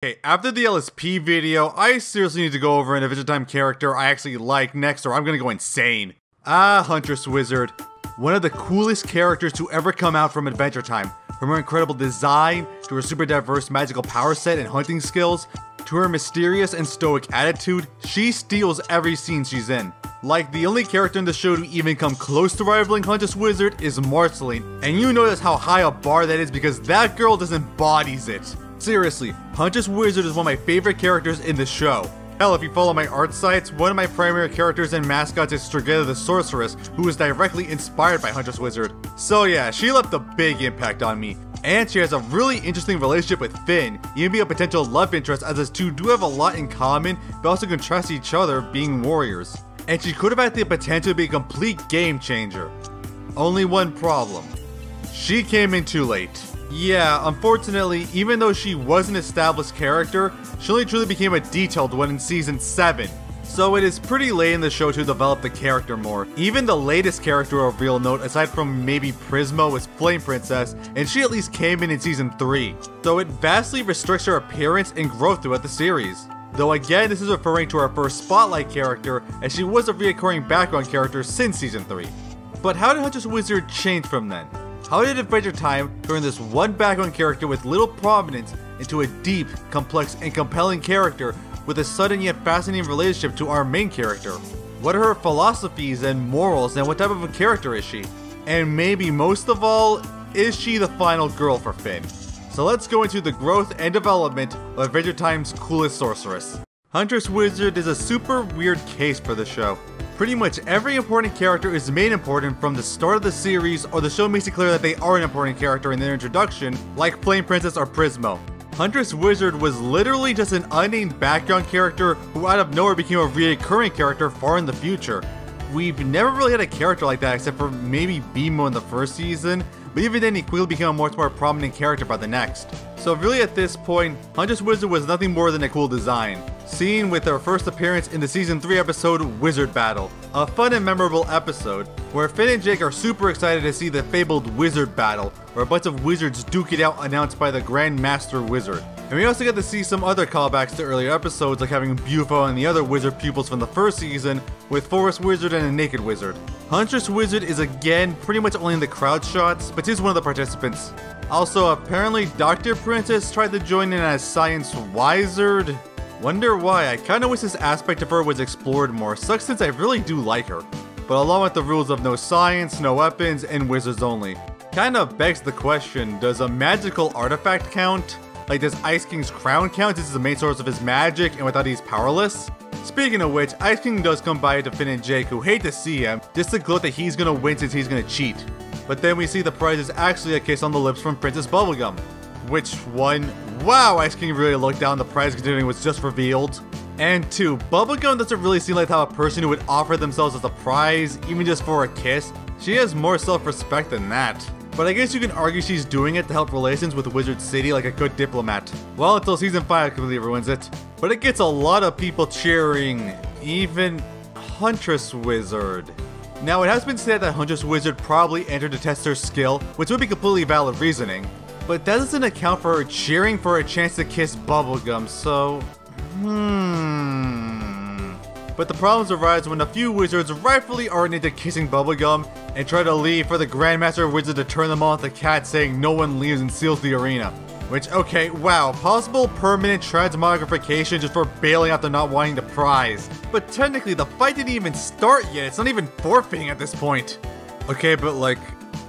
Okay, after the LSP video, I seriously need to go over an Adventure Time character I actually like next or I'm gonna go insane. Huntress Wizard. One of the coolest characters to ever come out from Adventure Time. From her incredible design, to her super diverse magical power set and hunting skills, to her mysterious and stoic attitude, she steals every scene she's in. Like, the only character in the show to even come close to rivaling Huntress Wizard is Marceline, and you notice how high a bar that is because that girl just embodies it. Seriously, Huntress Wizard is one of my favorite characters in the show. Hell, if you follow my art sites, one of my primary characters and mascots is Strigetta the Sorceress, who is directly inspired by Huntress Wizard. So yeah, she left a big impact on me. And she has a really interesting relationship with Finn, even being a potential love interest as those two do have a lot in common, but also contrast each other being warriors. And she could have had the potential to be a complete game changer. Only one problem. She came in too late. Yeah, unfortunately, even though she was an established character, she only truly became a detailed one in season 7. So it is pretty late in the show to develop the character more. Even the latest character of real note, aside from maybe Prisma, was Flame Princess, and she at least came in season 3. So it vastly restricts her appearance and growth throughout the series. Though again, this is referring to her first Spotlight character, as she was a reoccurring background character since season 3. But how did Huntress Wizard change from then? How did Adventure Time turn this one background character with little prominence into a deep, complex, and compelling character with a sudden yet fascinating relationship to our main character? What are her philosophies and morals, and what type of a character is she? And maybe most of all, is she the final girl for Finn? So let's go into the growth and development of Adventure Time's coolest sorceress. Huntress Wizard is a super weird case for the show. Pretty much every important character is made important from the start of the series, or the show makes it clear that they are an important character in their introduction, like Flame Princess or Prismo. Huntress Wizard was literally just an unnamed background character who out of nowhere became a reoccurring character far in the future. We've never really had a character like that except for maybe Bimo in the first season, but even then he quickly became a much more prominent character by the next. So really at this point, Huntress Wizard was nothing more than a cool design. Seen with her first appearance in the season 3 episode Wizard Battle, a fun and memorable episode where Finn and Jake are super excited to see the fabled Wizard Battle, where a bunch of wizards duke it out announced by the Grand Master Wizard. And we also get to see some other callbacks to earlier episodes, like having Bufo and the other wizard pupils from the first season, with Forest Wizard and a Naked Wizard. Huntress Wizard is again pretty much only in the crowd shots, but she's one of the participants. Also, apparently Dr. Princess tried to join in as Science Wizard. Wonder why. I kinda wish this aspect of her was explored more, sucks since I really do like her. But along with the rules of no science, no weapons, and wizards only. Kinda begs the question, does a magical artifact count? Like, does Ice King's crown count since it's the main source of his magic and without he's powerless? Speaking of which, Ice King does come by to Finn and Jake, who hate to see him, just to gloat that he's gonna win since he's gonna cheat. But then we see the prize is actually a kiss on the lips from Princess Bubblegum. Which one? Wow, Ice King really looked down the prize considering it was just revealed. And 2, Bubblegum doesn't really seem like the type of person who would offer themselves as a prize, even just for a kiss. She has more self-respect than that. But I guess you can argue she's doing it to help relations with Wizard City like a good diplomat. Well, until season 5 completely ruins it. But it gets a lot of people cheering, even Huntress Wizard. Now, it has been said that Huntress Wizard probably entered to test her skill, which would be completely valid reasoning. But that doesn't account for her cheering for a chance to kiss Bubblegum, so... But the problems arise when a few wizards rightfully aren't into kissing Bubblegum and try to leave for the Grandmaster Wizard to turn them all into cats, saying no one leaves and seals the arena. Which, okay, wow, possible permanent transmogrification just for bailing out the not wanting the prize. But technically, the fight didn't even start yet, it's not even forfeiting at this point. Okay, but like,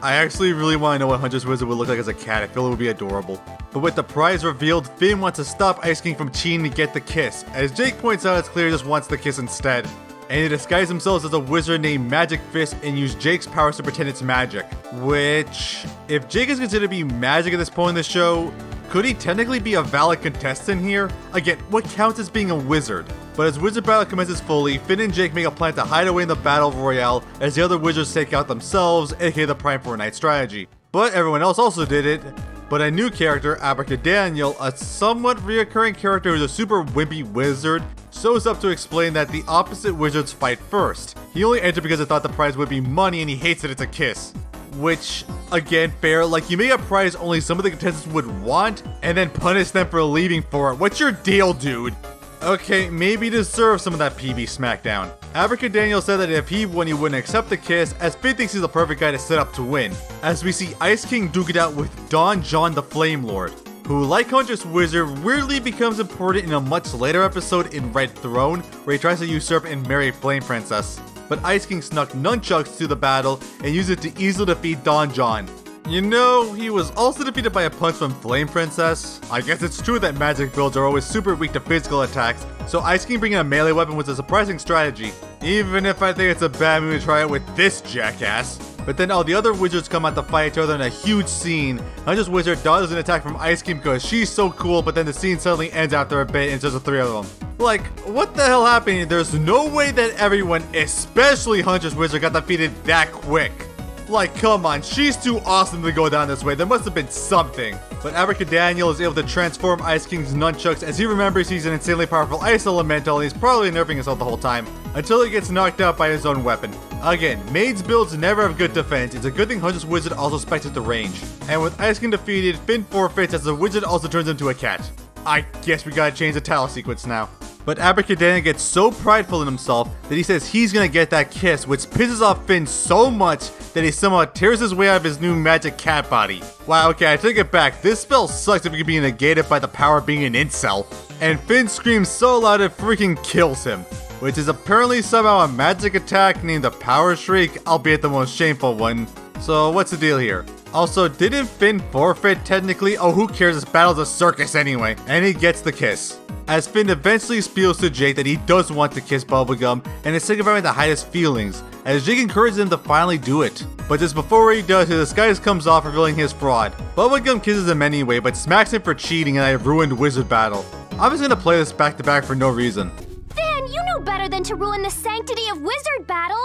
I actually really want to know what Huntress Wizard would look like as a cat. I feel it would be adorable. But with the prize revealed, Finn wants to stop Ice King from cheating to get the kiss. As Jake points out, it's clear he just wants the kiss instead. And they disguise themselves as a wizard named Magic Fist and use Jake's powers to pretend it's magic. Which, if Jake is considered to be magic at this point in the show, could he technically be a valid contestant here? Again, what counts as being a wizard? But as Wizard Battle commences fully, Finn and Jake make a plan to hide away in the Battle Royale as the other wizards take out themselves, aka the Prime for a Night strategy. But everyone else also did it. But a new character, Abracadaniel, a somewhat reoccurring character who's a super wimpy wizard, shows up to explain that the opposite wizards fight first. He only entered because he thought the prize would be money and he hates that it's a kiss. which, again, fair. Like, you make a prize only some of the contestants would want, and then punish them for leaving for it. What's your deal, dude? Okay, maybe he deserves some of that PB smackdown. Abracadaniel said that if he won, he wouldn't accept the kiss, as Finn thinks he's the perfect guy to set up to win. As we see Ice King duke it out with Don John the Flame Lord, who, like Huntress Wizard, weirdly becomes important in a much later episode in Red Throne, where he tries to usurp and marry Flame Princess. But Ice King snuck nunchucks to the battle and used it to easily defeat Don John. You know, he was also defeated by a punch from Flame Princess. I guess it's true that magic builds are always super weak to physical attacks, so Ice King bringing a melee weapon was a surprising strategy, even if I think it's a bad move to try it with this jackass. But then all the other wizards come out to fight each other in a huge scene. Huntress Wizard dodges an attack from Ice King because she's so cool, but then the scene suddenly ends after a bit and it's just the three of them. Like, what the hell happened here? There's no way that everyone, especially Huntress Wizard, got defeated that quick. Like, come on, she's too awesome to go down this way. There must have been something. But Abracadaniel is able to transform Ice King's nunchucks as he remembers he's an insanely powerful ice elemental and he's probably nerfing himself the whole time, until he gets knocked out by his own weapon. Again, Maid's builds never have good defense. It's a good thing Huntress Wizard also specs at the range. And with Ice King defeated, Finn forfeits as the wizard also turns into a cat. I guess we gotta change the title sequence now. But Abracadaniel gets so prideful in himself that he says he's gonna get that kiss, which pisses off Finn so much that he somehow tears his way out of his new magic cat body. Wow, okay, I take it back. This spell sucks if it can be negated by the power of being an incel. And Finn screams so loud it freaking kills him, which is apparently somehow a magic attack named the Power Shriek, albeit the most shameful one. So what's the deal here? Also, didn't Finn forfeit technically? Oh, who cares, this battle's a circus anyway. And he gets the kiss. As Finn eventually spiels to Jake that he does want to kiss Bubblegum and is sick of having to hide his feelings, as Jake encourages him to finally do it. But just before he does, his disguise comes off, revealing his fraud. Bubblegum kisses him anyway, but smacks him for cheating in a ruined wizard battle. I'm just gonna play this back to back for no reason. Finn, you know better than to ruin the sanctity of wizard battle.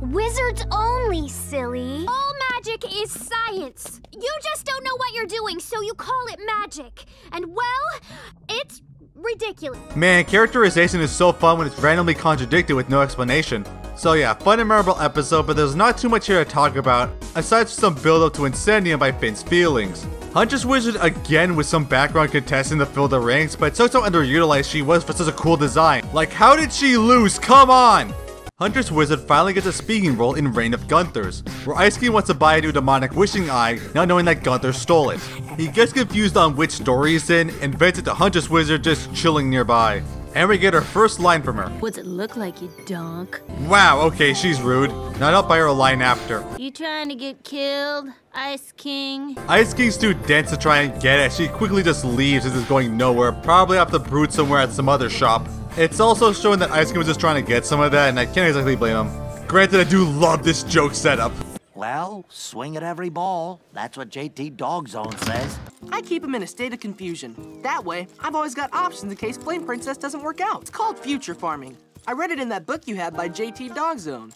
Wizards only, silly. All magic is science. You just don't know what you're doing, so you call it magic. And well, it's ridiculous. Man, characterization is so fun when it's randomly contradicted with no explanation. So yeah, fun and memorable episode, but there's not too much here to talk about, aside from some build up to Incendium by Finn's feelings. Huntress Wizard again with some background contestant to fill the ranks, but so underutilized she was for such a cool design. Like, how did she lose? Come on! Huntress Wizard finally gets a speaking role in Reign of Gunther's, where Ice King wants to buy a new demonic wishing eye, not knowing that Gunther stole it. He gets confused on which story he's in, and vents it to Huntress Wizard just chilling nearby. And we get our first line from her. What's it look like, you donk? Wow, okay, she's rude. Not up by her line after. You trying to get killed, Ice King? Ice King's too dense to try and get it. She quickly just leaves as it's going nowhere, probably off the brood somewhere at some other shop. It's also showing that Ice King was just trying to get some of that, and I can't exactly blame him. Granted, I do love this joke setup. Well, swing at every ball. That's what JT Dog Zone says. I keep him in a state of confusion. That way, I've always got options in case Flame Princess doesn't work out. It's called future farming. I read it in that book you have by JT Dog Zone.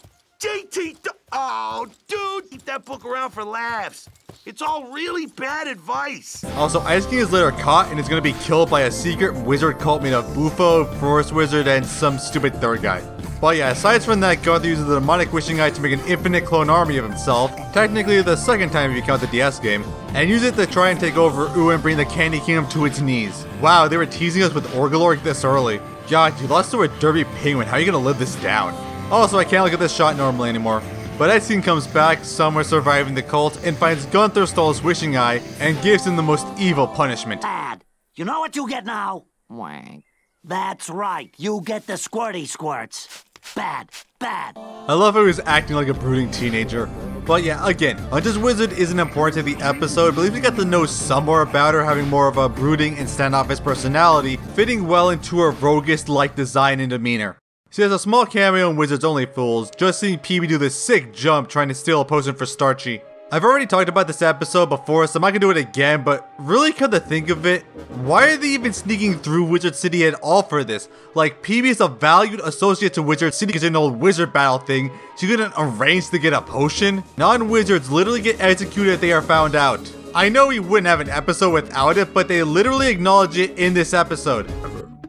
Oh, dude, keep that book around for laughs. It's all really bad advice. Also, Ice King is later caught and is going to be killed by a secret wizard cult made of Bufo, Forest Wizard, and some stupid third guy. But yeah, aside from that, Gunther uses the demonic wishing eye to make an infinite clone army of himself, technically the second time if you count the DS game, and use it to try and take over Uu and bring the Candy Kingdom to its knees. Wow, they were teasing us with Orgalorg this early. God, you lost to a derby penguin, how are you going to live this down? Also, I can't look at this shot normally anymore. But Ice King comes back, somewhere surviving the cult, and finds Gunther stole his wishing eye, and gives him the most evil punishment. Bad. You know what you get now? Wank. That's right. You get the squirty squirts. Bad. Bad. I love how he was acting like a brooding teenager. But yeah, again, Huntress Wizard isn't important to the episode, but at least we got to know some more about her, having more of a brooding and standoffish personality, fitting well into her roguist-like design and demeanor. She has a small cameo in Wizards Only Fools, just seeing PB do this sick jump trying to steal a potion for Starchy. I've already talked about this episode before, so I'm not gonna do it again, but really come to think of it, why are they even sneaking through Wizard City at all for this? Like, PB is a valued associate to Wizard City because it's an old wizard battle thing. She couldn't arrange to get a potion? Non-wizards literally get executed if they are found out. I know we wouldn't have an episode without it, but they literally acknowledge it in this episode.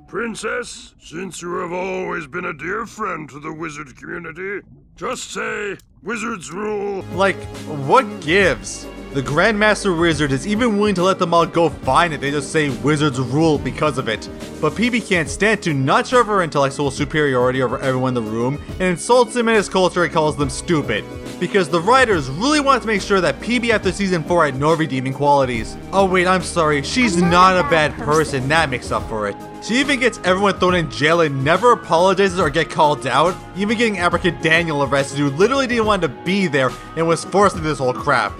Princess, since you have always been a dear friend to the wizard community, just say, wizards rule. Like, what gives? The Grandmaster Wizard is even willing to let them all go fine if they just say wizards rule because of it. But PB can't stand to notch over her intellectual superiority over everyone in the room and insults him and his culture and calls them stupid. Because the writers really want to make sure that PB after season 4 had no redeeming qualities. Oh wait, I'm sorry, she's not a bad person, that makes up for it. She even gets everyone thrown in jail and never apologizes or get called out, even getting Abracadaniel arrested who literally didn't want to be there and was forced into this whole crap.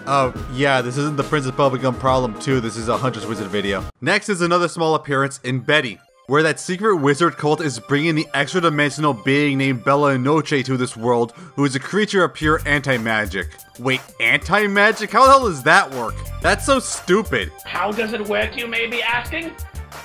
Oh, yeah, this isn't the Princess Bubblegum problem too, this is a Huntress Wizard video. Next is another small appearance in Betty, where that secret wizard cult is bringing the extra-dimensional being named Bella Noche to this world, who is a creature of pure anti-magic. Wait, anti-magic? How the hell does that work? That's so stupid. How does it work, you may be asking?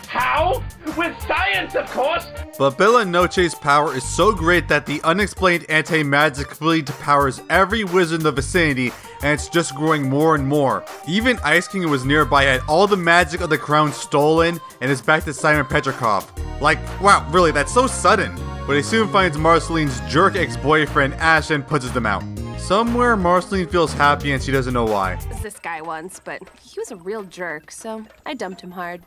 How? With science, of course! But Bella Noche's power is so great that the unexplained anti-magic completely powers every wizard in the vicinity, and it's just growing more and more. Even Ice King, who was nearby, had all the magic of the crown stolen, and is back to Simon Petrikov. Like, wow, really, that's so sudden. But he soon finds Marceline's jerk ex-boyfriend, Ash, and punches them out. Somewhere, Marceline feels happy and she doesn't know why. This guy once, but he was a real jerk, so I dumped him hard.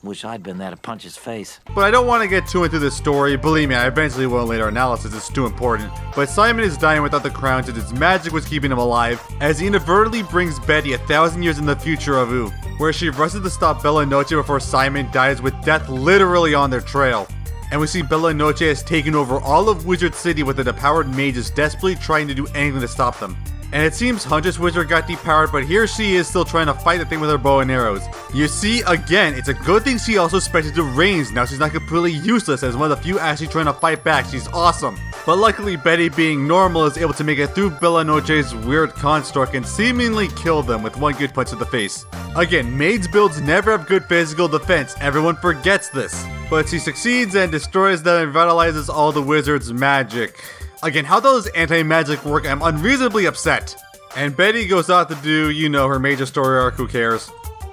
Wish I'd been there to punch his face. But I don't want to get too into this story. Believe me, I eventually will in later analysis, it's too important. But Simon is dying without the crown since its magic was keeping him alive, as he inadvertently brings Betty 1,000 years in the future of Ooh, where she rushes to stop Bella Noche before Simon dies with death literally on their trail. And we see Bella Noche has taken over all of Wizard City with the depowered mages desperately trying to do anything to stop them. And it seems Huntress Wizard got depowered, but here she is still trying to fight the thing with her bow and arrows. You see, again, it's a good thing she also spected to range. Now she's not completely useless, as one of the few actually trying to fight back. She's awesome. But luckily, Betty, being normal, is able to make it through Bella Noche's weird construct and seemingly kill them with one good punch to the face. Again, maids builds never have good physical defense. Everyone forgets this. But she succeeds and destroys them and revitalizes all the wizard's magic. Again, how does anti-magic work? I'm unreasonably upset. And Betty goes out to do, you know, her major story arc, who cares?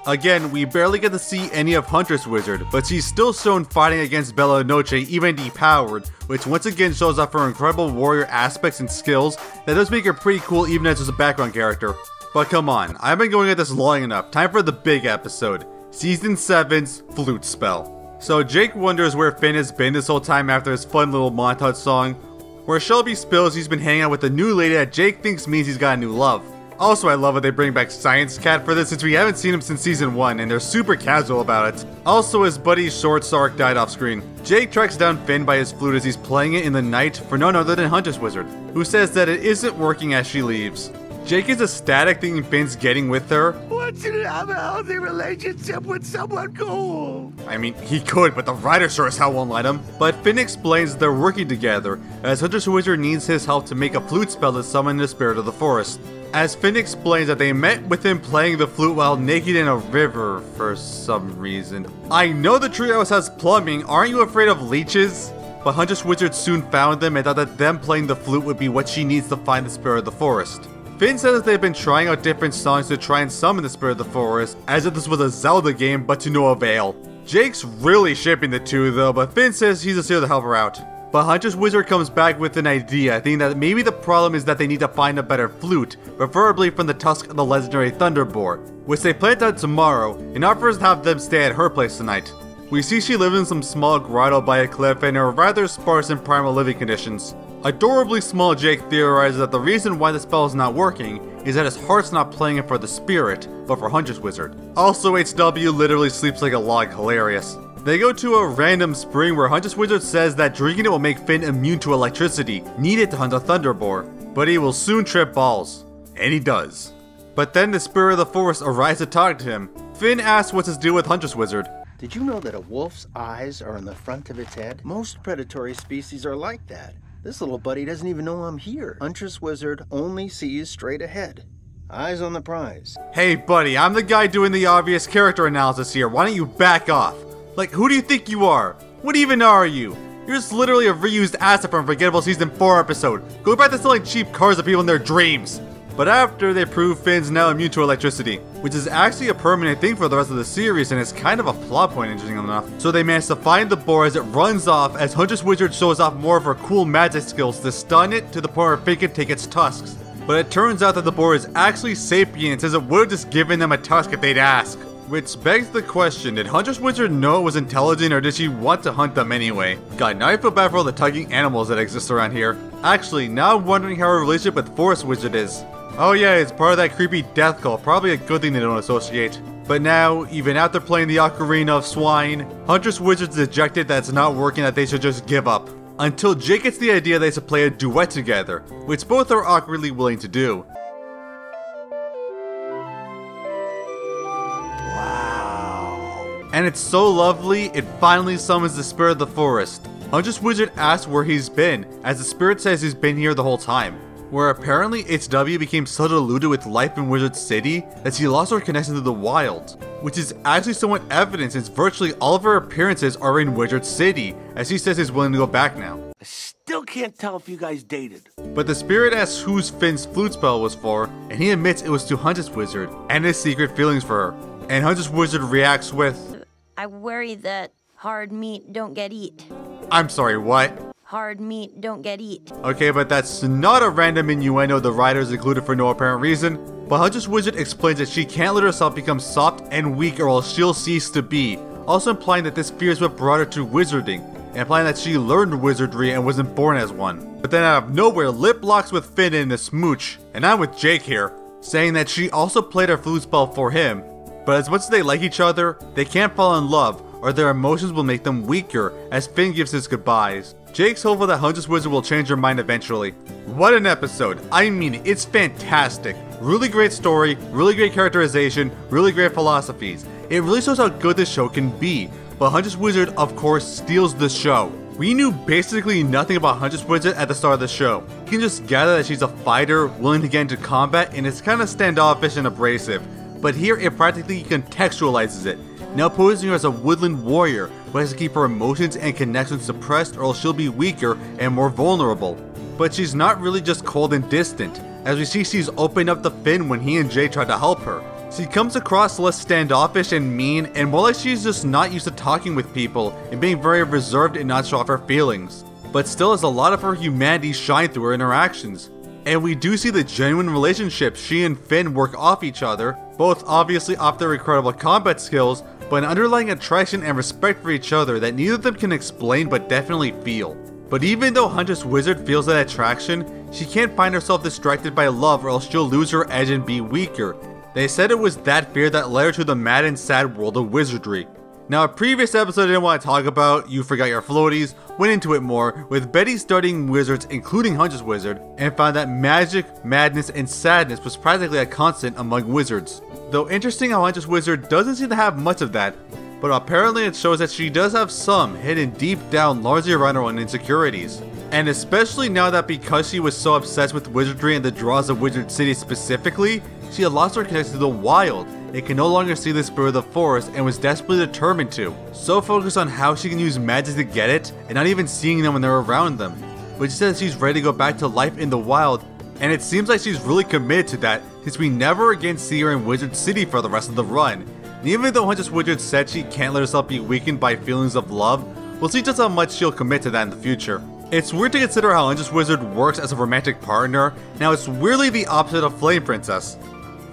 Again, we barely get to see any of Huntress Wizard, but she's still shown fighting against Bella Noche, even depowered, which once again shows off her incredible warrior aspects and skills that does make her pretty cool even as just a background character. But come on, I've been going at this long enough, time for the big episode. Season 7's Flute Spell. So Jake wonders where Finn has been this whole time after his fun little montage song, where Shelby spills he's been hanging out with a new lady that Jake thinks means he's got a new love. Also, I love that they bring back Science Cat for this since we haven't seen him since season 1 and they're super casual about it. Also, his buddy's short arc died off screen. Jake tracks down Finn by his flute as he's playing it in the night for none other than Huntress Wizard, who says that it isn't working as she leaves. Jake is ecstatic thinking Finn's getting with her. Want you to have a healthy relationship with someone cool. I mean, he could, but the writer sure as hell won't let him. But Finn explains they're working together, as Huntress Wizard needs his help to make a flute spell to summon the spirit of the forest. As Finn explains that they met with him playing the flute while naked in a river for some reason. I know the treehouse has plumbing, aren't you afraid of leeches? But Huntress Wizard soon found them and thought that them playing the flute would be what she needs to find the spirit of the forest. Finn says that they've been trying out different songs to try and summon the spirit of the forest, as if this was a Zelda game, but to no avail. Jake's really shipping the two though, but Finn says he's just here to help her out. But Huntress Wizard comes back with an idea, thinking that maybe the problem is that they need to find a better flute, preferably from the tusk of the legendary Thunderboar, which they plant out tomorrow, and offers to have them stay at her place tonight. We see she lives in some small grotto by a cliff and are rather sparse in primal living conditions. Adorably small Jake theorizes that the reason why the spell is not working is that his heart's not playing it for the spirit, but for Huntress Wizard. Also, HW literally sleeps like a log, hilarious. They go to a random spring where Huntress Wizard says that drinking it will make Finn immune to electricity, needed to hunt a Thunderboar, but he will soon trip balls. And he does. But then the spirit of the forest arrives to talk to him. Finn asks what's his deal with Huntress Wizard. Did you know that a wolf's eyes are on the front of its head? Most predatory species are like that. This little buddy doesn't even know I'm here. Huntress Wizard only sees straight ahead. Eyes on the prize. Hey buddy, I'm the guy doing the obvious character analysis here. Why don't you back off? Like, who do you think you are? What even are you? You're just literally a reused asset from a forgettable season 4 episode. Go back to selling cheap cars to people in their dreams. But after, they prove Finn's now immune to electricity, which is actually a permanent thing for the rest of the series, and it's kind of a plot point, interesting enough. So they manage to find the boar as it runs off, as Huntress Wizard shows off more of her cool magic skills to stun it to the point where Finn can take its tusks. But it turns out that the boar is actually sapient, as it would have just given them a tusk if they'd ask. Which begs the question, did Huntress Wizard know it was intelligent, or did she want to hunt them anyway? God, now I feel bad for all the tugging animals that exist around here. Actually, now I'm wondering how her relationship with Forest Wizard is. Oh yeah, it's part of that creepy death cult, probably a good thing they don't associate. But now, even after playing the Ocarina of Swine, Huntress Wizard's dejected that it's not working, that they should just give up. Until Jake gets the idea they should play a duet together, which both are awkwardly willing to do. Wow. And it's so lovely, it finally summons the spirit of the forest. Huntress Wizard asks where he's been, as the spirit says he's been here the whole time. Where apparently HW became so deluded with life in Wizard City that she lost her connection to the wild, which is actually somewhat evident since virtually all of her appearances are in Wizard City, as she says he's willing to go back now. I still can't tell if you guys dated. But the spirit asks whose Finn's flute spell was for, and he admits it was to Huntress Wizard, and his secret feelings for her. And Huntress Wizard reacts with, I worry that hard meat don't get eat. I'm sorry, what? Hard meat don't get eat. Okay, but that's not a random innuendo the writers included for no apparent reason. But Huntress Wizard explains that she can't let herself become soft and weak or else she'll cease to be, also implying that this fear is what brought her to wizarding, and implying that she learned wizardry and wasn't born as one. But then out of nowhere, lip locks with Finn in a smooch, and I'm with Jake here, saying that she also played her flute spell for him. But as much as they like each other, they can't fall in love, or their emotions will make them weaker, as Finn gives his goodbyes. Jake's hopeful that Huntress Wizard will change her mind eventually. What an episode. I mean, it's fantastic. Really great story, really great characterization, really great philosophies. It really shows how good this show can be. But Huntress Wizard, of course, steals the show. We knew basically nothing about Huntress Wizard at the start of the show. You can just gather that she's a fighter, willing to get into combat, and it's kind of standoffish and abrasive. But here it practically contextualizes it, now posing her as a woodland warrior who has to keep her emotions and connections suppressed or else she'll be weaker and more vulnerable. But she's not really just cold and distant, as we see she's opened up to Finn when he and Jay tried to help her. She comes across less standoffish and mean, and more like she's just not used to talking with people and being very reserved and not show off her feelings. But still has a lot of her humanity shine through her interactions. And we do see the genuine relationship she and Finn work off each other, both obviously off their incredible combat skills, but an underlying attraction and respect for each other that neither of them can explain but definitely feel. But even though Huntress Wizard feels that attraction, she can't find herself distracted by love or else she'll lose her edge and be weaker. They said it was that fear that led her to the mad and sad world of wizardry. Now, a previous episode I didn't want to talk about, You Forgot Your Floaties, went into it more, with Betty studying wizards, including Huntress Wizard, and found that magic, madness, and sadness was practically a constant among wizards. Though interesting how Huntress Wizard doesn't seem to have much of that, but apparently it shows that she does have some hidden deep down largely around her own insecurities. And especially now that because she was so obsessed with wizardry and the draws of Wizard City specifically, she had lost her connection to the wild and can no longer see the spirit of the forest and was desperately determined to. So focused on how she can use magic to get it and not even seeing them when they're around them. But she says she's ready to go back to life in the wild, and it seems like she's really committed to that since we never again see her in Wizard City for the rest of the run. And even though Huntress Wizard said she can't let herself be weakened by feelings of love, we'll see just how much she'll commit to that in the future. It's weird to consider how Huntress Wizard works as a romantic partner. Now it's weirdly the opposite of Flame Princess.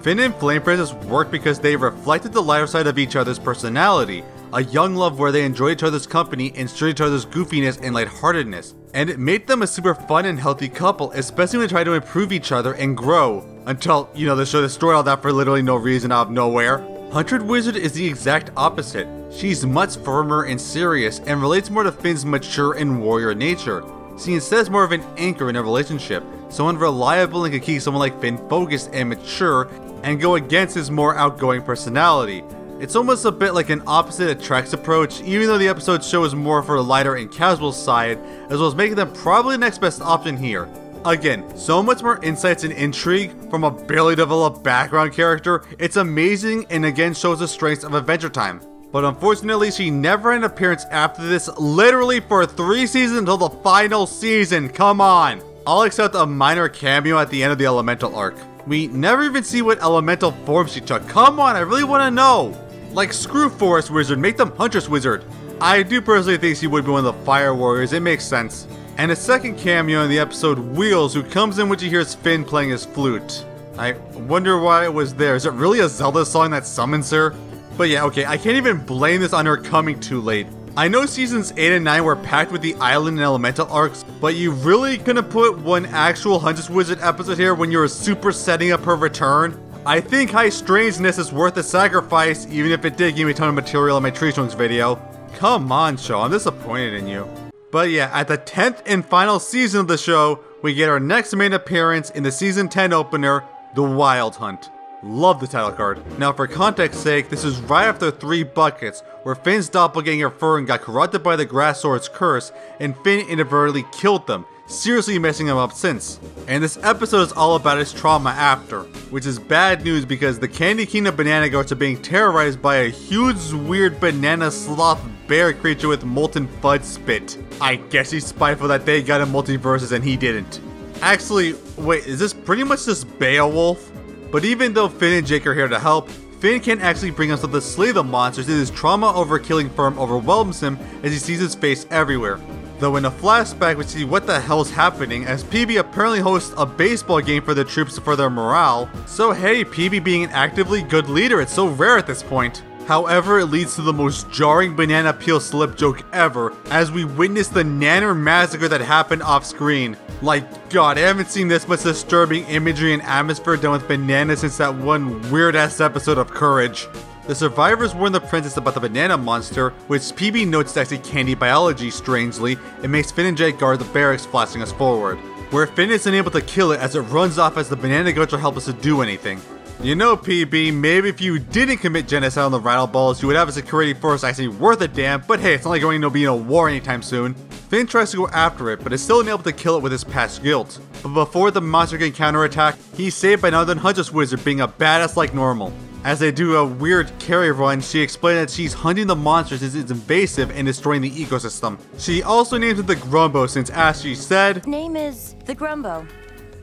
Finn and Flame Princess work because they reflected the lighter side of each other's personality, a young love where they enjoy each other's company and share each other's goofiness and lightheartedness. And it made them a super fun and healthy couple, especially when they try to improve each other and grow. Until, the show destroyed all that for literally no reason out of nowhere. Huntress Wizard is the exact opposite. She's much firmer and serious and relates more to Finn's mature and warrior nature. She instead is more of an anchor in a relationship, someone reliable and can keep someone like Finn focused and mature and go against his more outgoing personality. It's almost a bit like an opposite attracts approach, even though the episode shows more for a lighter and casual side, as well as making them probably the next best option here. Again, so much more insights and intrigue from a barely developed background character. It's amazing and again shows the strengths of Adventure Time. But unfortunately, she never had an appearance after this, literally for 3 seasons until the final season. Come on! All except a minor cameo at the end of the Elemental arc. We never even see what elemental form she took. Come on, I really want to know. Like, screw Forest Wizard, make them Huntress Wizard. I do personally think she would be one of the Fire Warriors, it makes sense. And a second cameo in the episode, Wheels, who comes in when she hears Finn playing his flute. I wonder why it was there. Is it really a Zelda song that summons her? But yeah, okay, I can't even blame this on her coming too late. I know seasons 8 and 9 were packed with the island and elemental arcs, but you really couldn't put one actual Huntress Wizard episode here when you were super setting up her return? I think High Strangeness is worth the sacrifice, even if it did give me a ton of material in my Tree Trunks video. Come on, show, I'm disappointed in you. But yeah, at the 10th and final season of the show, we get our next main appearance in the season 10 opener, The Wild Hunt. Love the title card. Now for context sake, this is right after 3 buckets, where Finn's doppelganger Fern got corrupted by the Grass Sword's curse, and Finn inadvertently killed them, seriously messing him up since. And this episode is all about his trauma after, which is bad news because the Candy Kingdom banana goats are being terrorized by a huge weird banana sloth bear creature with molten fudge spit. I guess he's spiteful that they got him multiverses and he didn't. Actually, wait, is this pretty much just Beowulf? But even though Finn and Jake are here to help, Finn can't actually bring himself to slay the monsters as his trauma over killing Firm overwhelms him as he sees his face everywhere. Though in a flashback we see what the hell's happening as PB apparently hosts a baseball game for the troops for their morale. So hey, PB being an actively good leader, it's so rare at this point. However, it leads to the most jarring banana peel slip joke ever as we witness the nanner massacre that happened off screen. Like, god, I haven't seen this much disturbing imagery and atmosphere done with bananas since that one weird ass episode of Courage. The survivors warn the princess about the banana monster, which PB notes is actually candy biology strangely, and makes Finn and Jake guard the barracks, flashing us forward. Where Finn is unable to kill it as it runs off as the banana goats are helpless to do anything. You know, PB, maybe if you didn't commit genocide on the Rattle Balls, you would have a security force actually worth a damn, but hey, it's not like going to be in a war anytime soon. Finn tries to go after it, but is still unable to kill it with his past guilt. But before the monster can counterattack, he's saved by another Huntress Wizard being a badass like normal. As they do a weird carry run, she explains that she's hunting the monsters as it's invasive and destroying the ecosystem. She also names it the Grumbo since, as she said, name is the Grumbo.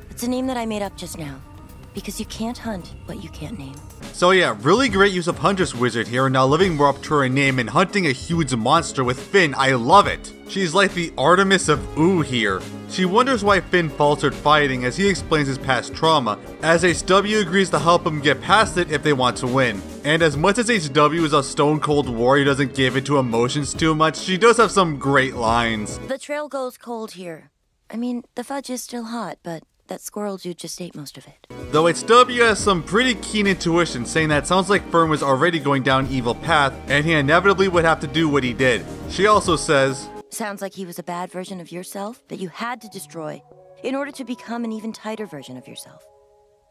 It's a name that I made up just now. Because you can't hunt what you can't name. So yeah, really great use of Huntress Wizard here, now living more up to her name and hunting a huge monster with Finn. I love it. She's like the Artemis of Ooh here. She wonders why Finn faltered fighting as he explains his past trauma, as HW agrees to help him get past it if they want to win. And as much as HW is a stone cold warrior who doesn't give into emotions too much, she does have some great lines. The trail goes cold here. I mean, the fudge is still hot, but that squirrel dude just ate most of it. Though HW has some pretty keen intuition, saying that it sounds like Fern was already going down an evil path, and he inevitably would have to do what he did. She also says, sounds like he was a bad version of yourself that you had to destroy in order to become an even tighter version of yourself.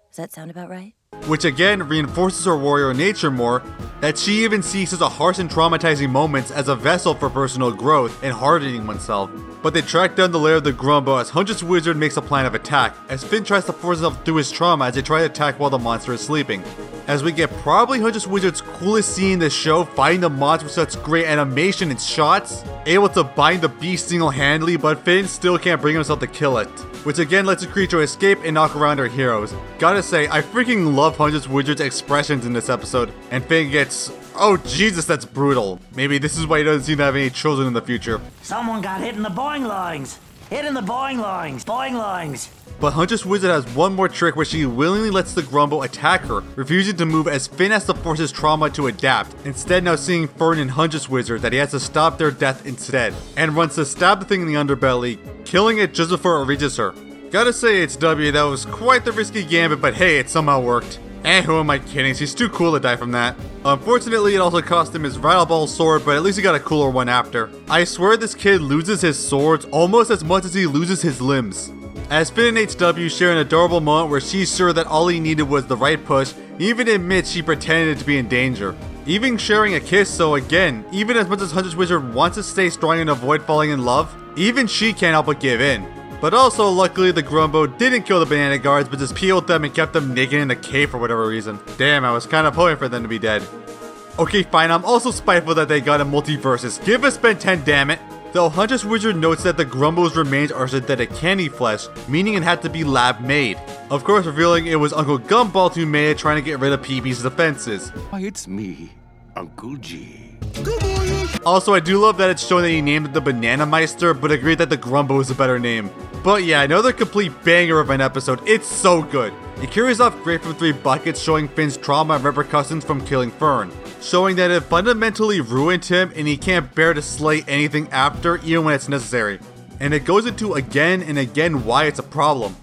Does that sound about right? Which again reinforces her warrior nature more, that she even sees such a harsh and traumatizing moments as a vessel for personal growth and hardening oneself. But they track down the lair of the Grumbo as Huntress Wizard makes a plan of attack, as Finn tries to force himself through his trauma as they try to attack while the monster is sleeping. As we get probably Huntress Wizard's coolest scene in the show, fighting the monster with such great animation and shots, able to bind the beast single-handedly, but Finn still can't bring himself to kill it. Which again lets the creature escape and knock around our heroes. Gotta say, I freaking love Huntress Wizard's expressions in this episode, and Finn gets, oh Jesus, that's brutal. Maybe this is why he doesn't seem to have any children in the future. Someone got hit in the boing lines. Hit in the boing lines. Boing lines. But Huntress Wizard has one more trick where she willingly lets the Grumbo attack her, refusing to move as Finn has to force his trauma to adapt, instead now seeing Fern and Huntress Wizard that he has to stop their death instead, and runs to stab the thing in the underbelly, killing it just before it reaches her. Gotta say HW, that was quite the risky gambit, but hey, it somehow worked. Eh, who am I kidding, she's too cool to die from that. Unfortunately, it also cost him his Rattleball sword, but at least he got a cooler one after. I swear this kid loses his swords almost as much as he loses his limbs. As Finn and HW share an adorable moment where she's sure that all he needed was the right push, he even admits she pretended to be in danger. Even sharing a kiss, so again, even as much as Huntress Wizard wants to stay strong and avoid falling in love, even she can't help but give in. But also, luckily the Grumbo didn't kill the banana guards, but just peeled them and kept them naked in the cave for whatever reason. Damn, I was kind of hoping for them to be dead. Okay, fine, I'm also spiteful that they got a multiverses. Give us Ben 10, damn it! Though Huntress Wizard notes that the Grumbo's remains are synthetic candy flesh, meaning it had to be lab made. Of course, revealing it was Uncle Gumball who made it, trying to get rid of PB's defenses. Why, it's me, Uncle G. Also, I do love that it's showing that he named it the Banana Meister, but agreed that the Grumbo is a better name. But yeah, another complete banger of an episode. It's so good. It carries off great from 3 buckets, showing Finn's trauma and repercussions from killing Fern, showing that it fundamentally ruined him and he can't bear to slay anything after, even when it's necessary. And it goes into again and again why it's a problem.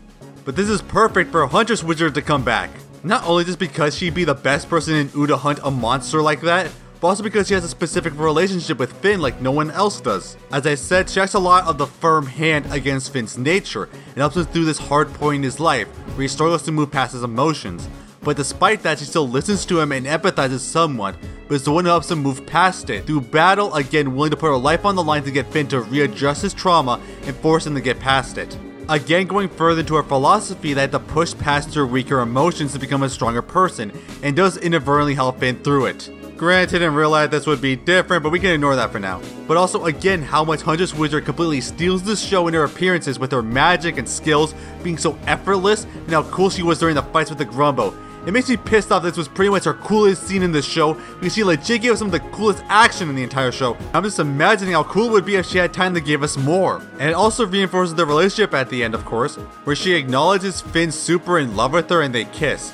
But this is perfect for a Huntress Wizard to come back. Not only just because she'd be the best person in Ooh to hunt a monster like that, but also because she has a specific relationship with Finn like no one else does. As I said, she has a lot of the firm hand against Finn's nature, and helps him through this hard point in his life, where he struggles to move past his emotions. But despite that, she still listens to him and empathizes somewhat, but is the one who helps him move past it. Through battle, again willing to put her life on the line to get Finn to readjust his trauma and force him to get past it. Again going further into her philosophy that to push past her weaker emotions to become a stronger person, and does inadvertently help Finn through it. Granted, in real life this would be different, but we can ignore that for now. But also again, how much Huntress Wizard completely steals this show in her appearances, with her magic and skills being so effortless, and how cool she was during the fights with the Grumbo. It makes me pissed off this was pretty much her coolest scene in this show, because she legit gave us some of the coolest action in the entire show. I'm just imagining how cool it would be if she had time to give us more. And it also reinforces the relationship at the end, of course, where she acknowledges Finn's super in love with her and they kiss.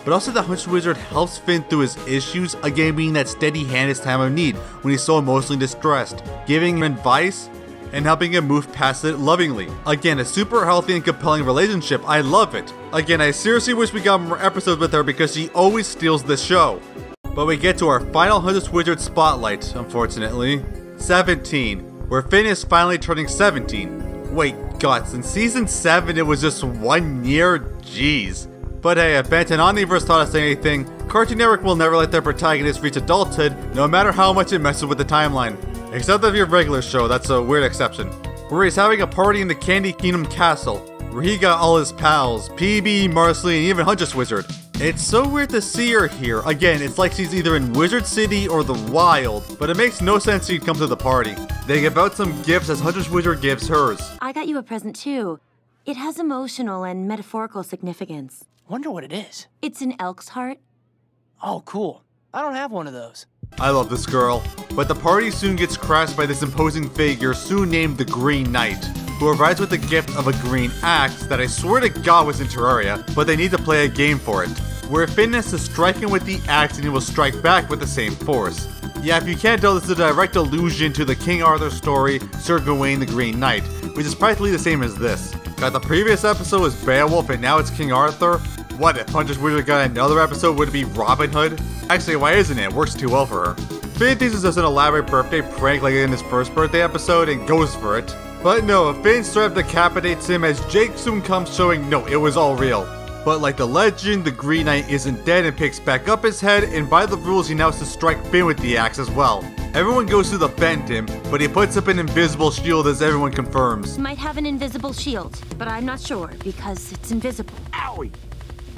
But also the Huntress Wizard helps Finn through his issues, again being that steady hand in his time of need when he's so emotionally distressed, giving him advice and helping him move past it lovingly. Again, a super healthy and compelling relationship. I love it. Again, I seriously wish we got more episodes with her because she always steals the show. But we get to our final Huntress Wizard spotlight, unfortunately. 17, where Finn is finally turning 17. Wait, God, in season 7 it was just 1 year? Jeez. But hey, if Bent and Omniverse taught us anything, Cartoon Network will never let their protagonist reach adulthood, no matter how much it messes with the timeline. Except of your regular show, that's a weird exception. Where he's having a party in the Candy Kingdom Castle, where he got all his pals, PB, Marsley, and even Huntress Wizard. It's so weird to see her here. Again, it's like she's either in Wizard City or the Wild, but it makes no sense she'd come to the party. They give out some gifts as Huntress Wizard gives hers. I got you a present too. It has emotional and metaphorical significance. Wonder what it is. It's an elk's heart. Oh, cool. I don't have one of those. I love this girl. But the party soon gets crashed by this imposing figure soon named the Green Knight, who arrives with the gift of a green axe that I swear to God was in Terraria, but they need to play a game for it, where Finn has to strike him with the axe and he will strike back with the same force. Yeah, if you can't tell, this is a direct allusion to the King Arthur story, Sir Gawain the Green Knight, which is practically the same as this. God, the previous episode was Beowulf and now it's King Arthur? What, if Huntress Wizard got another episode, would it be Robin Hood? Actually, why isn't it? It works too well for her. Finn thinks it's just an elaborate birthday prank like in his first birthday episode and goes for it. But no, Finn straight up decapitates him as Jake soon comes showing no, it was all real. But like the legend, the Green Knight isn't dead and picks back up his head, and by the rules he now has to strike Finn with the axe as well. Everyone goes to defend him, but he puts up an invisible shield as everyone confirms. Might have an invisible shield, but I'm not sure because it's invisible. Owie!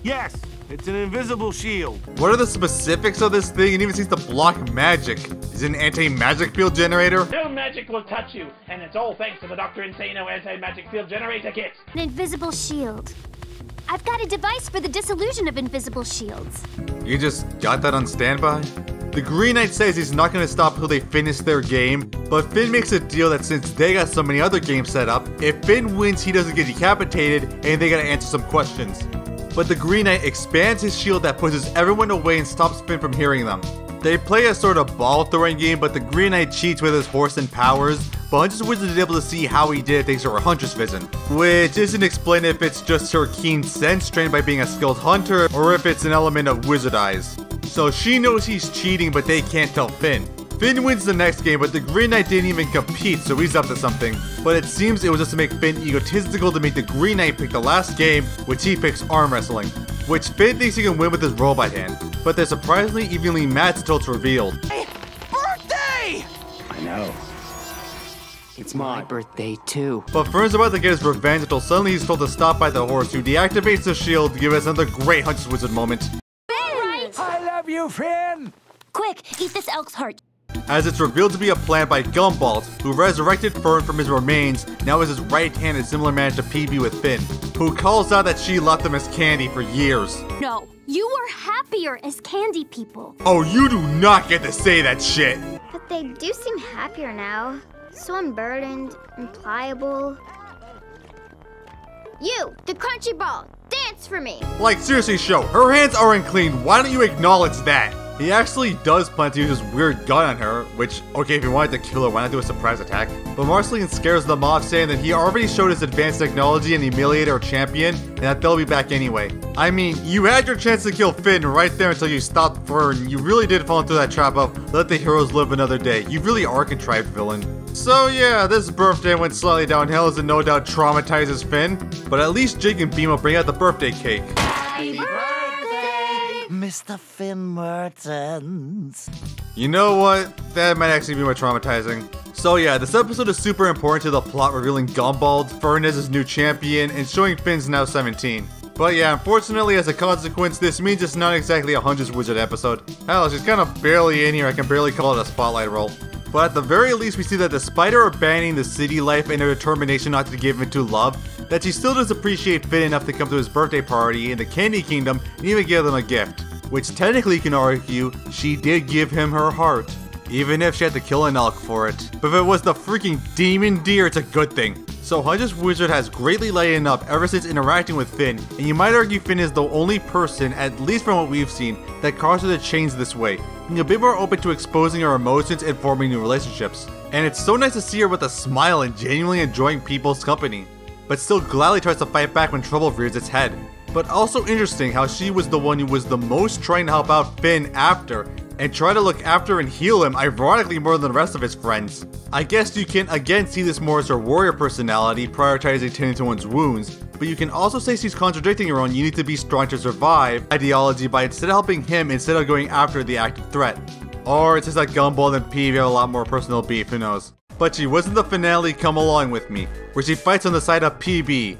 Yes, it's an invisible shield. What are the specifics of this thing? It even seems to block magic. Is it an anti-magic field generator? No magic will touch you, and it's all thanks to the Dr. Insano anti-magic field generator kit. An invisible shield. I've got a device for the dissolution of invisible shields. You just got that on standby? The Green Knight says he's not going to stop till they finish their game, but Finn makes a deal that since they got so many other games set up, if Finn wins he doesn't get decapitated and they gotta answer some questions. But the Green Knight expands his shield that pushes everyone away and stops Finn from hearing them. They play a sort of ball throwing game, but the Green Knight cheats with his horse and powers, but Huntress Wizard is able to see how he did it thanks to her Huntress Vision, which isn't explained if it's just her keen sense trained by being a skilled hunter, or if it's an element of wizard eyes. So she knows he's cheating, but they can't tell Finn. Finn wins the next game, but the Green Knight didn't even compete, so he's up to something. But it seems it was just to make Finn egotistical to make the Green Knight pick the last game, which he picks arm wrestling, which Finn thinks he can win with his robot hand. But they're surprisingly evenly matched until it's revealed. Hey, birthday! I know. It's my birthday too. But Fern's about to get his revenge until suddenly he's told to stop by the horse, who deactivates the shield to give us another great Huntress Wizard moment. Finn! I love you, Finn! Quick, eat this elk's heart. as it's revealed to be a plan by Gumball, who resurrected Fern from his remains, now as his right hand in similar manner to PB with Finn, who calls out that she left them as candy for years. No, you were happier as candy people. Oh, you do not get to say that shit! But they do seem happier now. So unburdened and pliable. You, the crunchy ball, dance for me! Like, seriously, Show, her hands are unclean, why don't you acknowledge that? He actually does plan to use his weird gun on her, which, okay, if he wanted to kill her, why not do a surprise attack? But Marceline scares them off, saying that he already showed his advanced technology and humiliated our champion, and that they'll be back anyway. I mean, you had your chance to kill Finn right there until you stopped Fern. You really did fall into that trap of, let the heroes live another day. You really are a contrived villain. So yeah, this birthday went slightly downhill as it no doubt traumatizes Finn, but at least Jake and Beam will bring out the birthday cake. Happy birthday, Mr. Finn Mertens. You know what? That might actually be more traumatizing. So yeah, this episode is super important to the plot, revealing Gumball, Fern as his new champion, and showing Finn's now 17. But yeah, unfortunately, as a consequence, this means it's not exactly a Huntress Wizard episode. Hell, she's kind of barely in here, I can barely call it a spotlight role. But at the very least, we see that despite her abandoning the city life and her determination not to give in to love, that she still does appreciate Finn enough to come to his birthday party in the Candy Kingdom and even give them a gift. Which technically, you can argue, she did give him her heart. Even if she had to kill an elk for it. But if it was the freaking demon deer, it's a good thing. So Huntress Wizard has greatly lightened up ever since interacting with Finn, and you might argue Finn is the only person, at least from what we've seen, that caused her to change this way, being a bit more open to exposing her emotions and forming new relationships. And it's so nice to see her with a smile and genuinely enjoying people's company, but still gladly tries to fight back when trouble rears its head. But also interesting how she was the one who was the most trying to help out Finn after, and try to look after and heal him, ironically more than the rest of his friends. I guess you can again see this more as her warrior personality, prioritizing tending to one's wounds, but you can also say she's contradicting her own "you need to be strong to survive" ideology by instead of helping him, instead of going after the active threat. Or it's just that Gumball and Peeve have a lot more personal beef, who knows. But she was in the finale Come Along With Me, where she fights on the side of PB.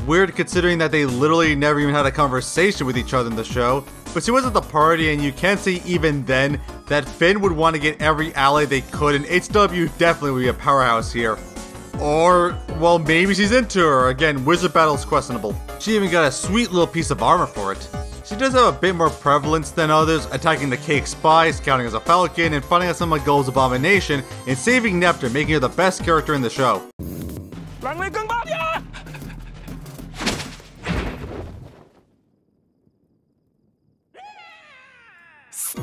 Weird considering that they literally never even had a conversation with each other in the show, but she was at the party and you can see even then that Finn would want to get every ally they could, and HW definitely would be a powerhouse here. Or, well, maybe she's into her. Again, Wizard Battle's questionable. She even got a sweet little piece of armor for it. She does have a bit more prevalence than others, attacking the Cake Spy, scouting as a Falcon, and fighting as some of Gull's Abomination, and saving Neptune, making her the best character in the show.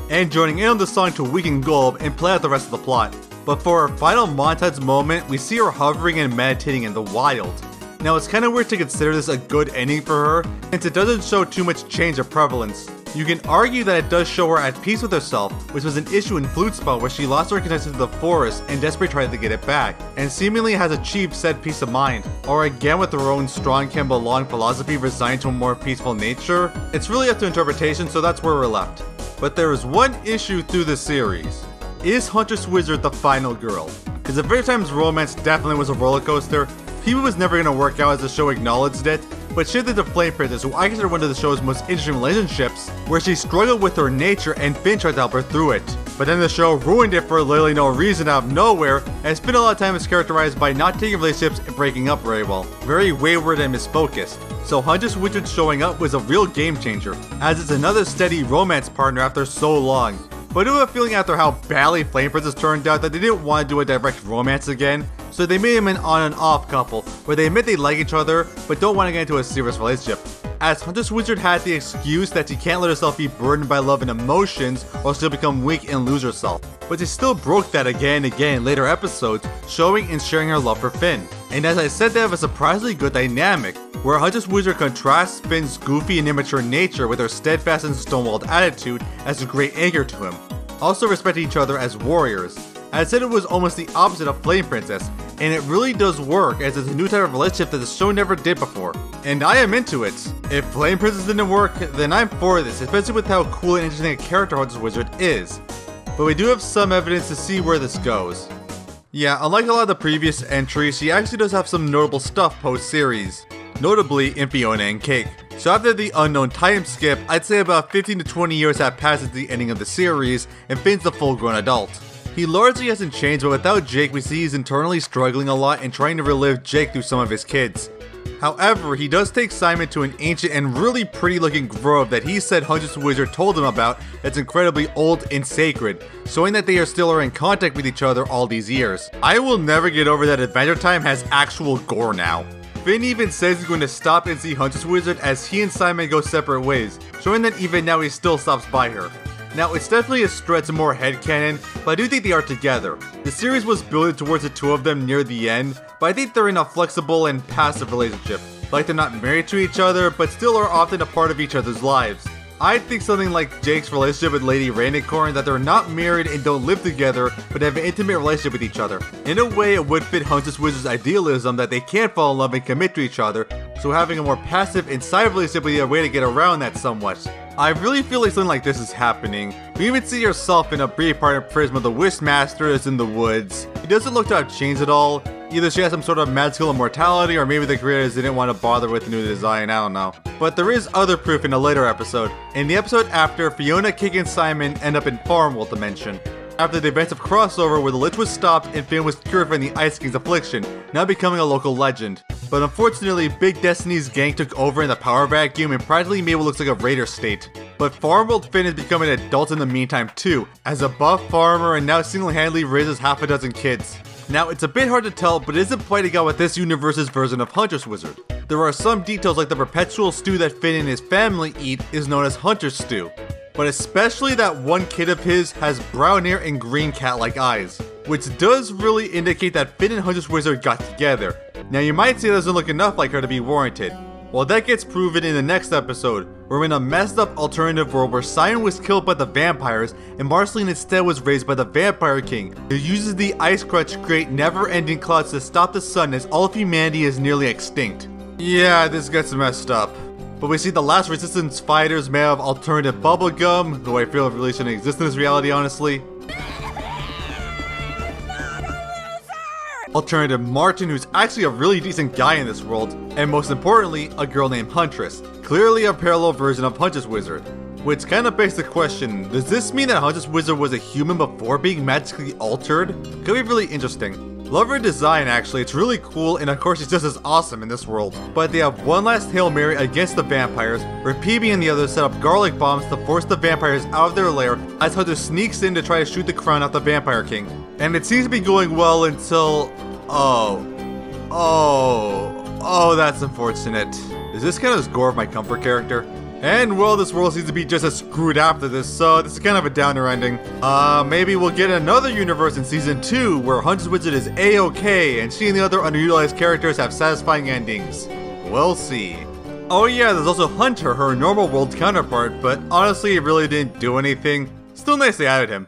And joining in on the song to weaken Gulb and play out the rest of the plot. But for our final montage moment, we see her hovering and meditating in the wild. Now it's kinda weird to consider this a good ending for her, since it doesn't show too much change of prevalence. You can argue that it does show her at peace with herself, which was an issue in Flute Spell where she lost her connection to the forest and desperately tried to get it back, and seemingly has achieved said peace of mind. Or again with her own strong can belong philosophy resigned to a more peaceful nature. It's really up to interpretation, so that's where we're left. But there is one issue through the series. Is Huntress Wizard the final girl? Because if Time's romance definitely was a roller coaster, Peewee was never going to work out as the show acknowledged it, but shifted to Flame Princess, who I consider one of the show's most interesting relationships, where she struggled with her nature and Finn tried to help her through it. But then the show ruined it for literally no reason out of nowhere, and spent a lot of time is characterized by not taking relationships and breaking up very well. Very wayward and misfocused. So Huntress Wizard showing up was a real game changer, as it's another steady romance partner after so long. But I do have a feeling after how badly Flame Princess turned out that they didn't want to do a direct romance again, so they made him an on and off couple, where they admit they like each other, but don't want to get into a serious relationship. As Huntress Wizard had the excuse that she can't let herself be burdened by love and emotions, or she'll become weak and lose herself. But she still broke that again and again in later episodes, showing and sharing her love for Finn. And as I said, they have a surprisingly good dynamic, where Huntress Wizard contrasts Finn's goofy and immature nature with her steadfast and stonewalled attitude as a great anchor to him. Also respecting each other as warriors. I said it was almost the opposite of Flame Princess, and it really does work as it's a new type of relationship that the show never did before. And I am into it. If Flame Princess didn't work, then I'm for this, especially with how cool and interesting a character Huntress Wizard is. But we do have some evidence to see where this goes. Yeah, unlike a lot of the previous entries, she actually does have some notable stuff post-series. Notably in Fiona and Cake. So after the unknown time skip, I'd say about 15 to 20 years have passed since the ending of the series, and Finn's a full-grown adult. He largely hasn't changed, but without Jake, we see he's internally struggling a lot and trying to relive Jake through some of his kids. However, he does take Simon to an ancient and really pretty looking grove that he said Huntress Wizard told him about that's incredibly old and sacred, showing that they still are in contact with each other all these years. I will never get over that Adventure Time has actual gore now. Finn even says he's going to stop and see Huntress Wizard as he and Simon go separate ways, showing that even now he still stops by her. Now, it's definitely a stretch and more headcanon, but I do think they are together. The series was building towards the two of them near the end, but I think they're in a flexible and passive relationship. Like they're not married to each other, but still are often a part of each other's lives. I think something like Jake's relationship with Lady Rainicorn, that they're not married and don't live together, but have an intimate relationship with each other. In a way, it would fit Huntress Wizard's idealism that they can't fall in love and commit to each other, so having a more passive and side relationship would be a way to get around that somewhat. I really feel like something like this is happening. We even see herself in a brief part of Prism of the Wishmaster is in the woods. It doesn't look to have changed at all. Either she has some sort of magical immortality, or maybe the creators didn't want to bother with the new design, I don't know. But there is other proof in a later episode. In the episode after, Fiona, Kik, and Simon end up in Farmworld Dimension. After the events of Crossover, where the Lich was stopped and Finn was cured from the Ice King's affliction, now becoming a local legend. But unfortunately, Big Destiny's gang took over in the power vacuum and practically made what looks like a raider state. But Farmworld Finn has become an adult in the meantime too, as a buff farmer and now single-handedly raises half a dozen kids. Now, it's a bit hard to tell, but it isn't playing out with this universe's version of Huntress Wizard. There are some details like the perpetual stew that Finn and his family eat is known as Hunter's Stew. But especially that one kid of his has brown hair and green cat-like eyes, which does really indicate that Finn and Huntress Wizard got together. Now you might say it doesn't look enough like her to be warranted. Well, that gets proven in the next episode. We're in a messed up alternative world where Simon was killed by the vampires and Marceline instead was raised by the Vampire King, who uses the Ice Crunch to create never-ending clouds to stop the sun as all of humanity is nearly extinct. Yeah, this gets messed up. But we see the last resistance fighters made of alternative bubblegum, who I feel really shouldn't exist in this reality, honestly. Alternative Martin, who's actually a really decent guy in this world, and most importantly, a girl named Huntress, clearly a parallel version of Huntress Wizard. Which kind of begs the question, does this mean that Huntress Wizard was a human before being magically altered? Could be really interesting. Love her design actually, it's really cool, and of course she's just as awesome in this world. But they have one last Hail Mary against the vampires, where PB and the others set up garlic bombs to force the vampires out of their lair as Hunter sneaks in to try to shoot the crown off the Vampire King. And it seems to be going well until... Oh, that's unfortunate. Is this kind of the score of my comfort character? And well, this world seems to be just as screwed after this, so this is kind of a downer ending. Maybe we'll get another universe in Season 2 where Huntress Wizard is A-okay and she and the other underutilized characters have satisfying endings. We'll see. Oh yeah, there's also Hunter, her normal world counterpart, but honestly it really didn't do anything. Still nice they added him.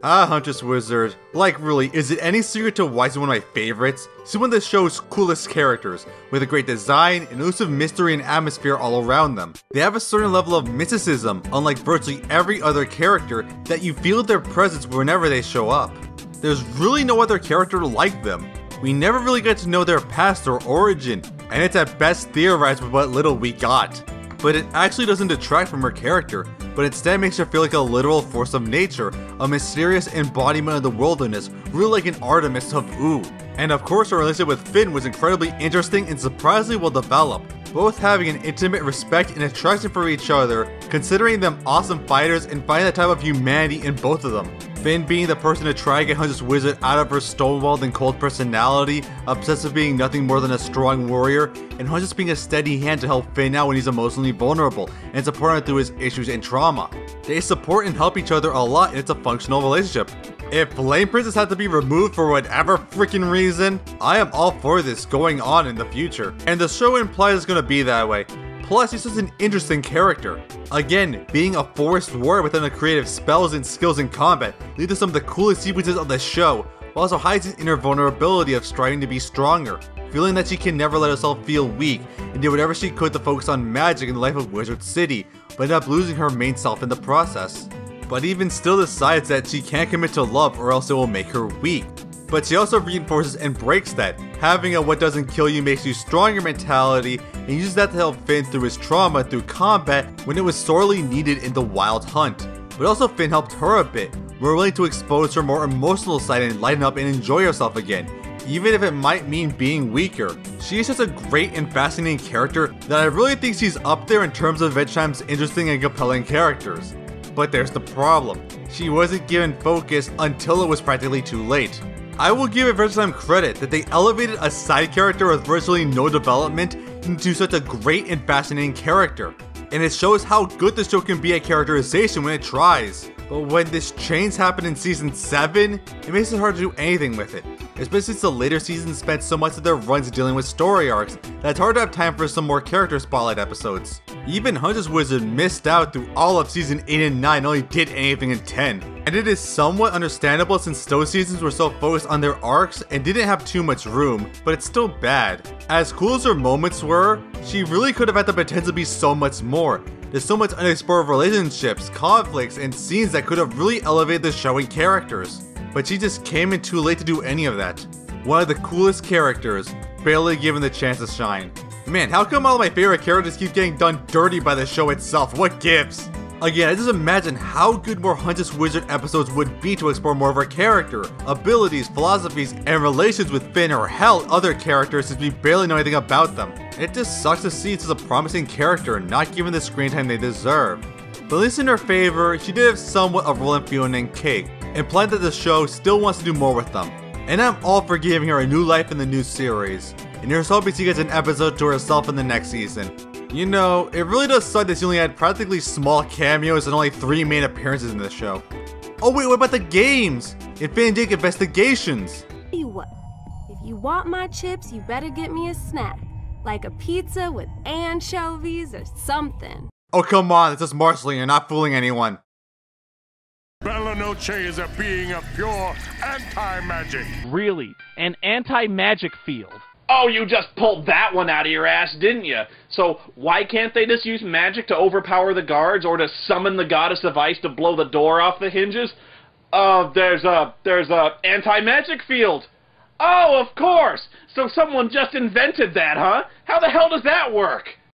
Huntress Wizard. Like really, is it any secret to why she's one of my favorites? She's one of the show's coolest characters, with a great design, elusive mystery and atmosphere all around them. They have a certain level of mysticism, unlike virtually every other character, that you feel their presence whenever they show up. There's really no other character like them. We never really get to know their past or origin, and it's at best theorized with what little we got. But it actually doesn't detract from her character, but instead makes her feel like a literal force of nature, a mysterious embodiment of the wilderness, really like an Artemis of Ooh. And of course her relationship with Finn was incredibly interesting and surprisingly well developed, both having an intimate respect and attraction for each other, considering them awesome fighters and finding the type of humanity in both of them. Finn being the person to try to get Huntress Wizard out of her stonewalled and cold personality, obsessed with being nothing more than a strong warrior, and Huntress being a steady hand to help Finn out when he's emotionally vulnerable, and support him through his issues and trauma. They support and help each other a lot, and it's a functional relationship. If Flame Princess had to be removed for whatever freaking reason, I am all for this going on in the future. And the show implies it's gonna be that way. Plus, he's just an interesting character. Again, being a forest warrior with enough creative spells and skills in combat lead to some of the coolest sequences of the show, while also hides his inner vulnerability of striving to be stronger, feeling that she can never let herself feel weak, and did whatever she could to focus on magic in the life of Wizard City, but ended up losing her main self in the process. But even still decides that she can't commit to love or else it will make her weak. But she also reinforces and breaks that, having a what doesn't kill you makes you stronger mentality, and uses that to help Finn through his trauma through combat when it was sorely needed in the Wild Hunt. But also Finn helped her a bit, We're willing to expose her more emotional side and lighten up and enjoy herself again, even if it might mean being weaker. She is such a great and fascinating character that I really think she's up there in terms of Adventure Time's interesting and compelling characters. But there's the problem. She wasn't given focus until it was practically too late. I will give Adventure Time credit that they elevated a side character with virtually no development into such a great and fascinating character. And it shows how good the show can be at characterization when it tries. But when this change happened in season 7, it makes it hard to do anything with it. Especially since the later seasons spent so much of their runs dealing with story arcs that it's hard to have time for some more character spotlight episodes. Even Huntress Wizard missed out through all of season 8 and 9 and only did anything in 10. And it is somewhat understandable since those seasons were so focused on their arcs and didn't have too much room, but it's still bad. As cool as her moments were, she really could have had the potential to be so much more. There's so much unexplored relationships, conflicts, and scenes that could have really elevated the show and characters. But she just came in too late to do any of that. One of the coolest characters, barely given the chance to shine. Man, how come all of my favorite characters keep getting done dirty by the show itself? What gives? Again, I just imagine how good more Huntress Wizard episodes would be to explore more of her character, abilities, philosophies, and relations with Finn or hell other characters since we barely know anything about them. It just sucks to see such a promising character not given the screen time they deserve. But at least in her favor, she did have somewhat of Roland Fiona and Cake, implying that the show still wants to do more with them. And I'm all for giving her a new life in the new series, and here's hoping she gets an episode to herself in the next season. You know, it really does suck that she only had practically small cameos and only 3 main appearances in this show. Oh wait, what about the games? And Finn and Jake Investigations? Tell you what, if you want my chips, you better get me a snack. Like a pizza with anchovies or something. Oh come on, it's just Marceline, you're not fooling anyone. Bella Noche is a being of pure anti-magic. Really? An anti-magic field? Oh, you just pulled that one out of your ass, didn't you? So why can't they just use magic to overpower the guards or to summon the goddess of ice to blow the door off the hinges? There's a anti-magic field. Oh, of course! So someone just invented that, huh? How the hell does that work?